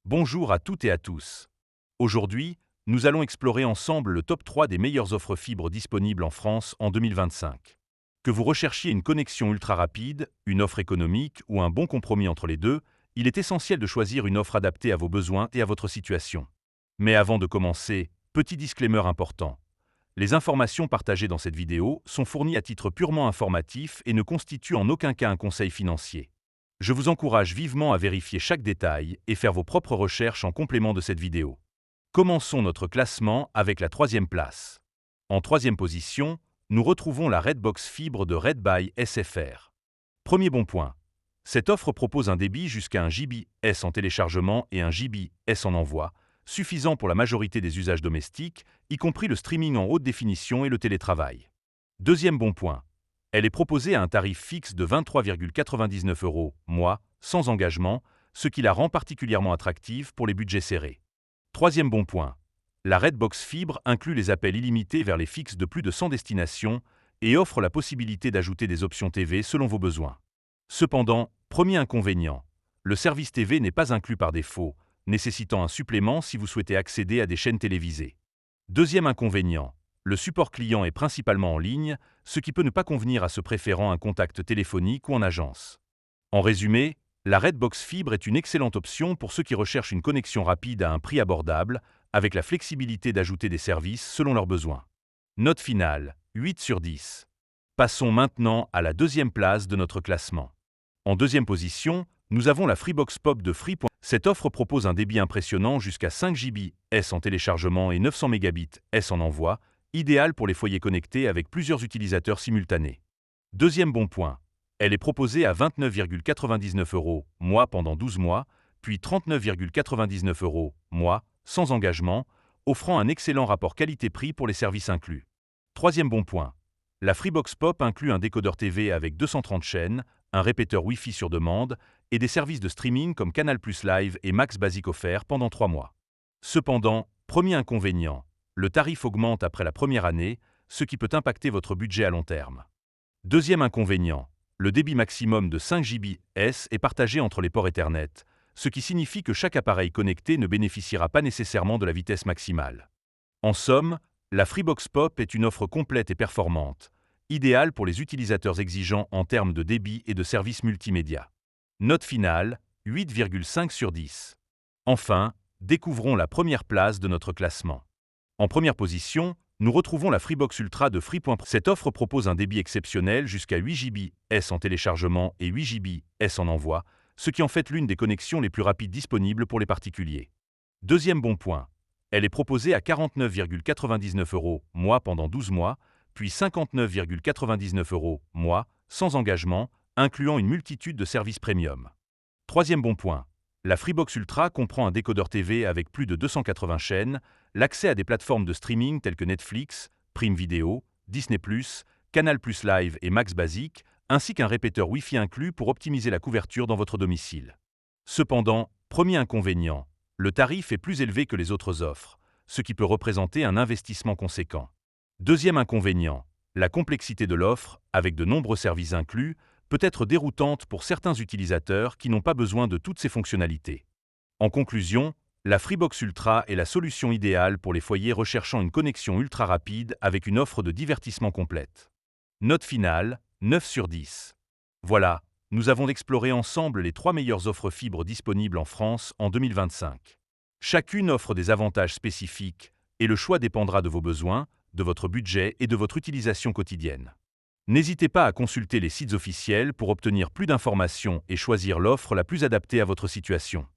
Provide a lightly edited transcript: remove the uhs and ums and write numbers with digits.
Bonjour à toutes et à tous. Aujourd'hui, nous allons explorer ensemble le top 3 des meilleures offres fibres disponibles en France en 2025. Que vous recherchiez une connexion ultra rapide, une offre économique ou un bon compromis entre les deux, il est essentiel de choisir une offre adaptée à vos besoins et à votre situation. Mais avant de commencer, petit disclaimer important. Les informations partagées dans cette vidéo sont fournies à titre purement informatif et ne constituent en aucun cas un conseil financier. Je vous encourage vivement à vérifier chaque détail et faire vos propres recherches en complément de cette vidéo. Commençons notre classement avec la troisième place. En troisième position, nous retrouvons la Redbox Fibre de Red by SFR. Premier bon point. Cette offre propose un débit jusqu'à 1 Gbps en téléchargement et 1 Gbps en envoi, suffisant pour la majorité des usages domestiques, y compris le streaming en haute définition et le télétravail. Deuxième bon point. Elle est proposée à un tarif fixe de 23,99 € mois, sans engagement, ce qui la rend particulièrement attractive pour les budgets serrés. Troisième bon point. La Redbox Fibre inclut les appels illimités vers les fixes de plus de 100 destinations et offre la possibilité d'ajouter des options TV selon vos besoins. Cependant, premier inconvénient, le service TV n'est pas inclus par défaut, nécessitant un supplément si vous souhaitez accéder à des chaînes télévisées. Deuxième inconvénient, le support client est principalement en ligne, ce qui peut ne pas convenir à ceux préférant un contact téléphonique ou en agence. En résumé, la Redbox Fibre est une excellente option pour ceux qui recherchent une connexion rapide à un prix abordable, avec la flexibilité d'ajouter des services selon leurs besoins. Note finale, 8 sur 10. Passons maintenant à la deuxième place de notre classement. En deuxième position, nous avons la Freebox Pop de Free. Cette offre propose un débit impressionnant jusqu'à 5 Gbps en téléchargement et 900 Mbps en envoi, idéal pour les foyers connectés avec plusieurs utilisateurs simultanés. Deuxième bon point, elle est proposée à 29,99 € mois pendant 12 mois, puis 39,99 € mois, sans engagement, offrant un excellent rapport qualité-prix pour les services inclus. Troisième bon point, la Freebox Pop inclut un décodeur TV avec 230 chaînes, un répéteur Wi-Fi sur demande et des services de streaming comme Canal+ Live et Max Basic offerts pendant 3 mois. Cependant, premier inconvénient, le tarif augmente après la première année, ce qui peut impacter votre budget à long terme. Deuxième inconvénient, le débit maximum de 5 Gbps est partagé entre les ports Ethernet, ce qui signifie que chaque appareil connecté ne bénéficiera pas nécessairement de la vitesse maximale. En somme, la Freebox Pop est une offre complète et performante, idéale pour les utilisateurs exigeants en termes de débit et de services multimédia. Note finale, 8,5 sur 10. Enfin, découvrons la première place de notre classement. En première position, nous retrouvons la Freebox Ultra de Free. Cette offre propose un débit exceptionnel jusqu'à 8 Gbps en téléchargement et 8 Gbps en envoi, ce qui en fait l'une des connexions les plus rapides disponibles pour les particuliers. Deuxième bon point, elle est proposée à 49,99 € mois pendant 12 mois, puis 59,99 € mois, sans engagement, incluant une multitude de services premium. Troisième bon point, la Freebox Ultra comprend un décodeur TV avec plus de 280 chaînes, l'accès à des plateformes de streaming telles que Netflix, Prime Video, Disney+, Canal+ Live et Max Basic, ainsi qu'un répéteur Wi-Fi inclus pour optimiser la couverture dans votre domicile. Cependant, premier inconvénient, le tarif est plus élevé que les autres offres, ce qui peut représenter un investissement conséquent. Deuxième inconvénient, la complexité de l'offre, avec de nombreux services inclus, peut être déroutante pour certains utilisateurs qui n'ont pas besoin de toutes ces fonctionnalités. En conclusion, la Freebox Ultra est la solution idéale pour les foyers recherchant une connexion ultra rapide avec une offre de divertissement complète. Note finale, 9 sur 10. Voilà, nous avons exploré ensemble les 3 meilleures offres fibres disponibles en France en 2025. Chacune offre des avantages spécifiques et le choix dépendra de vos besoins, de votre budget et de votre utilisation quotidienne. N'hésitez pas à consulter les sites officiels pour obtenir plus d'informations et choisir l'offre la plus adaptée à votre situation.